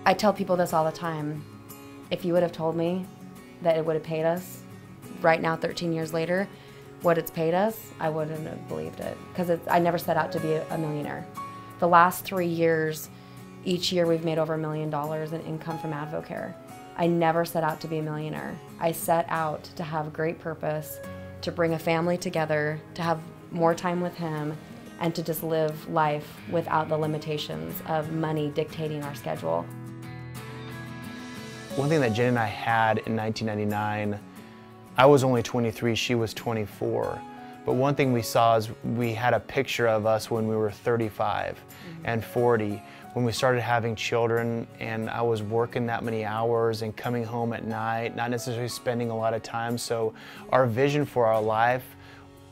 I tell people this all the time. If you would have told me that it would have paid us right now, 13 years later, what it's paid us, I wouldn't have believed it, because I never set out to be a millionaire. The last 3 years, each year we've made over $1 million in income from AdvoCare. I never set out to be a millionaire. I set out to have great purpose, to bring a family together, to have more time with him, and to just live life without the limitations of money dictating our schedule. One thing that Jenny and I had in 1999, I was only 23, she was 24. But one thing we saw is we had a picture of us when we were 35 and 40, when we started having children, and I was working that many hours and coming home at night, not necessarily spending a lot of time. So our vision for our life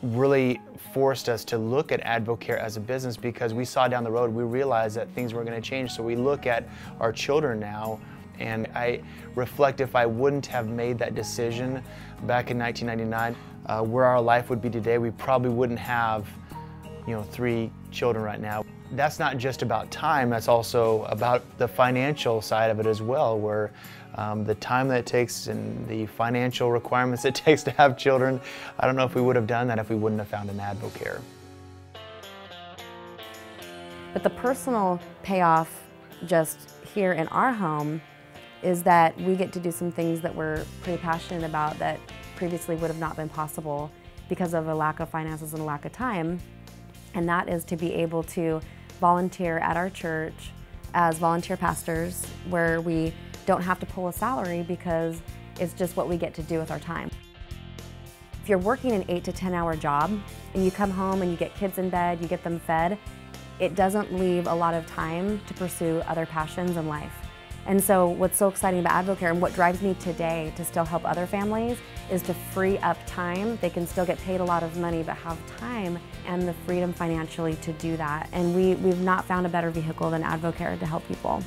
really forced us to look at AdvoCare as a business, because we saw down the road, we realized that things were going to change. So we look at our children now, and I reflect, if I wouldn't have made that decision back in 1999, where our life would be today, we probably wouldn't have, 3 children right now. That's not just about time, that's also about the financial side of it as well, where the time that it takes and the financial requirements it takes to have children, I don't know if we would have done that if we wouldn't have found an AdvoCare. But the personal payoff just here in our home is that we get to do some things that we're pretty passionate about that previously would have not been possible because of a lack of finances and a lack of time. And that is to be able to volunteer at our church as volunteer pastors, where we don't have to pull a salary because it's just what we get to do with our time. If you're working an 8 to 10 hour job and you come home and you get kids in bed, you get them fed, it doesn't leave a lot of time to pursue other passions in life. And so what's so exciting about AdvoCare and what drives me today to still help other families is to free up time. They can still get paid a lot of money, but have time and the freedom financially to do that. And we've not found a better vehicle than AdvoCare to help people.